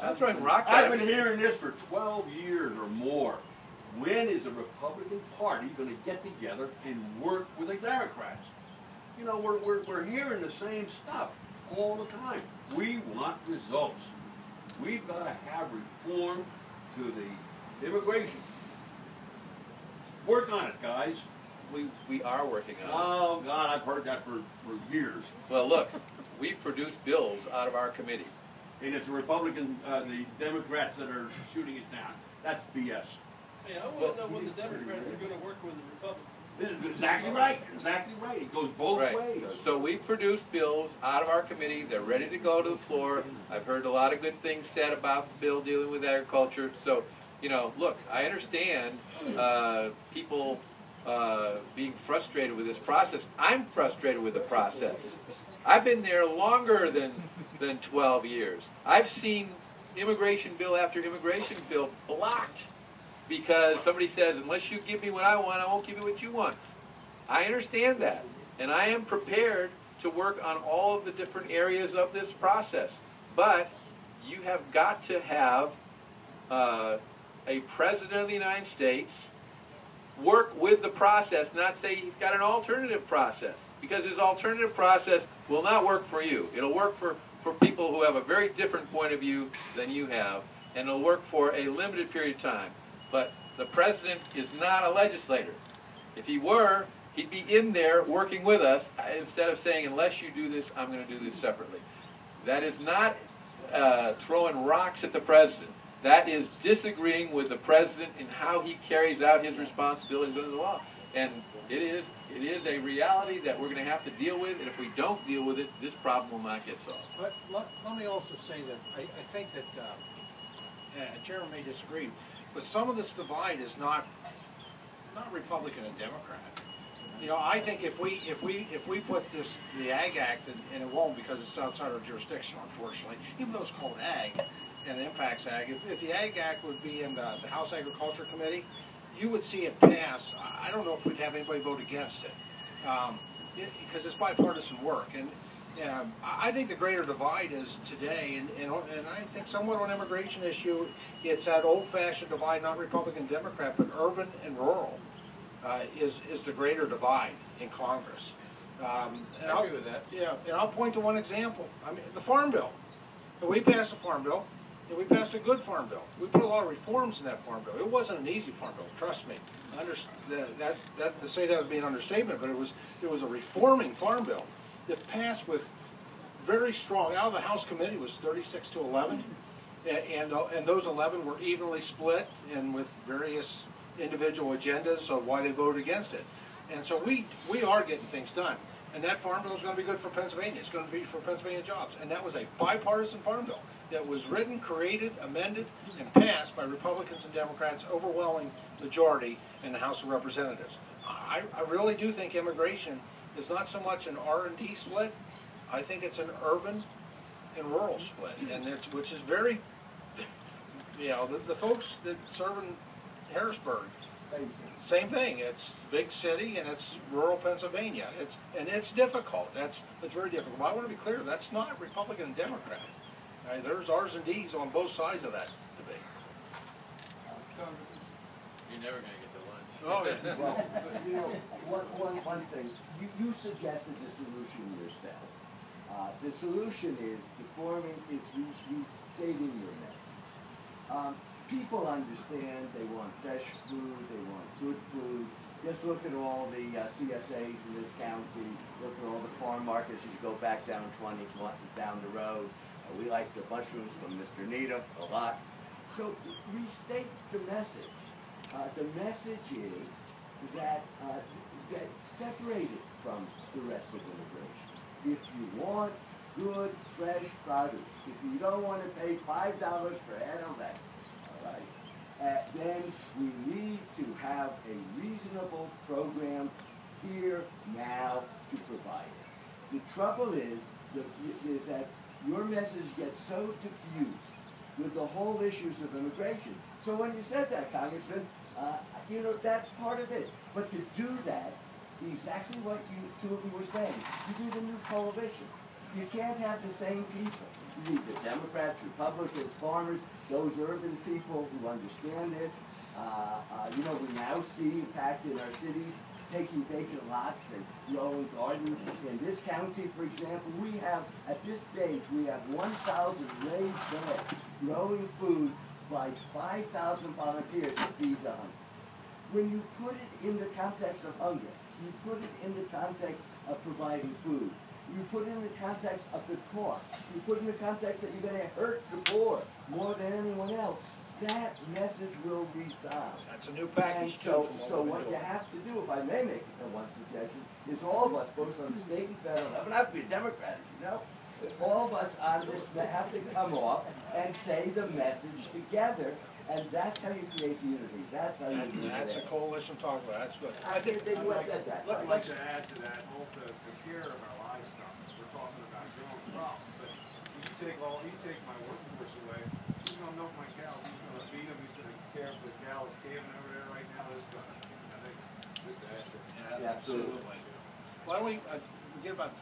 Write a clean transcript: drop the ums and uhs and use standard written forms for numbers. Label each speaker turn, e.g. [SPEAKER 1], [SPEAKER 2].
[SPEAKER 1] Not throwing rocks
[SPEAKER 2] I've
[SPEAKER 1] at
[SPEAKER 2] been
[SPEAKER 1] him.
[SPEAKER 2] hearing this for 12 years or more. When is the Republican Party going to get together and work with the Democrats? You know, we're hearing the same stuff all the time. We want results. We've got to have reform to the immigration. Work on it, guys.
[SPEAKER 1] We are working on it.
[SPEAKER 2] Oh, God, I've heard that for years.
[SPEAKER 1] Well, look, we've produced bills out of our committee.
[SPEAKER 2] And it's the Republican, the Democrats that are shooting it down. That's BS.
[SPEAKER 3] Hey, I want to know when the Democrats are going to work with the Republicans.
[SPEAKER 2] This is exactly right. Exactly right. It goes both ways.
[SPEAKER 1] So we produced bills out of our committees. They're ready to go to the floor. I've heard a lot of good things said about the bill dealing with agriculture. So, you know, look, I understand people being frustrated with this process. I'm frustrated with the process. I've been there longer than 12 years. I've seen immigration bill after immigration bill blocked because somebody says, unless you give me what I want, I won't give you what you want. I understand that, and I am prepared to work on all of the different areas of this process. But you have got to have a President of the United States work with the process, not say he's got an alternative process, because his alternative process will not work for you. It'll work for people who have a very different point of view than you have, and it'll work for a limited period of time. But the President is not a legislator. If he were, he'd be in there working with us instead of saying, unless you do this, I'm going to do this separately. That is not throwing rocks at the President. That is disagreeing with the President in how he carries out his responsibilities under the law. And it is a reality that we're going to have to deal with, and if we don't deal with it, this problem will not get solved.
[SPEAKER 4] But let me also say that I think that Chairman may disagree, but some of this divide is not Republican and Democrat. You know, I think if we put the Ag Act, and it won't because it's outside our jurisdiction, unfortunately, even though it's called Ag and it impacts Ag. If the Ag Act would be in the House Agriculture Committee, you would see it pass. I don't know if we'd have anybody vote against it because it's bipartisan work. And I think the greater divide is today, and I think somewhat on immigration issue, it's that old-fashioned divide, not Republican-Democrat, but urban and rural is the greater divide in Congress.
[SPEAKER 1] I agree with that.
[SPEAKER 4] Yeah, and I'll point to one example. I mean, the Farm Bill. We passed a Farm Bill, and we passed a good Farm Bill. We put a lot of reforms in that Farm Bill. It wasn't an easy Farm Bill, trust me. To say that would be an understatement, but it was a reforming Farm Bill that passed with very strong. Out of the House committee was 36 to 11, and those 11 were evenly split and with various individual agendas of why they voted against it. And so we are getting things done. And that Farm Bill is going to be good for Pennsylvania. It's going to be for Pennsylvania jobs. And that was a bipartisan Farm Bill that was written, created, amended, and passed by Republicans and Democrats, overwhelming majority in the House of Representatives. I really do think immigration is not so much an R&D split. I think it's an urban and rural split, and which is very, you know, the folks that serve in Harrisburg, same thing. It's big city and it's rural Pennsylvania. It's difficult. It's very difficult. But I want to be clear. That's not Republican and Democrat. There's R's and D's on both sides of that debate.
[SPEAKER 1] You're never going to get to lunch.
[SPEAKER 4] Oh, yeah.
[SPEAKER 5] Well, you know, one thing. You suggested the solution yourself. The solution is restating your message. People understand they want fresh food, they want good food. Just look at all the CSAs in this county, look at all the farm markets as you go back down 20 down the road. We like the mushrooms from Mr. Needham a lot. So restate the message. The message is that separated from the rest of immigration. If you want good, fresh produce, if you don't want to pay $5 per head of lettuce, then we need to have a reasonable program here, now, to provide it. The trouble is that your message gets so diffused with the whole issues of immigration. So when you said that, Congressman, you know, that's part of it. But to do that, exactly what you two of you were saying, you do the new coalition. You can't have the same people. You need the Democrats, Republicans, farmers, those urban people who understand this. We now see, in fact, in our cities, taking vacant lots and growing gardens. In this county, for example, we have, at this stage, we have 1,000 raised beds growing food by 5,000 volunteers to feed the hungry. When you put it in the context of hunger, you put it in the context of providing food, you put it in the context of the cost, you put it in the context that you're going to hurt the poor more than anyone else, that message will resound.
[SPEAKER 4] That's a new
[SPEAKER 5] And
[SPEAKER 4] package too.
[SPEAKER 5] so,
[SPEAKER 4] from
[SPEAKER 5] so
[SPEAKER 4] we've
[SPEAKER 5] what
[SPEAKER 4] been
[SPEAKER 5] you
[SPEAKER 4] doing.
[SPEAKER 5] have to do, if I may make one suggestion, is all of us, both on the state and federal level, not to be a Democrat, all of us on this have to come off and say the message together, and that's how you create unity. That's how you do
[SPEAKER 4] That's a
[SPEAKER 5] it.
[SPEAKER 4] coalition talk about, that's good.
[SPEAKER 5] I think they would have said that.
[SPEAKER 4] Let-
[SPEAKER 6] I'd like
[SPEAKER 4] let's-
[SPEAKER 6] to add to that also secure of our livestock. We're talking about growing crops, but you take my workforce away, who's gonna milk my cows? Who's gonna feed them? Who's gonna care for the cows calving over there right now? Who's gonna, I think, just to add to it.
[SPEAKER 4] Yeah, absolutely. Why don't we, give about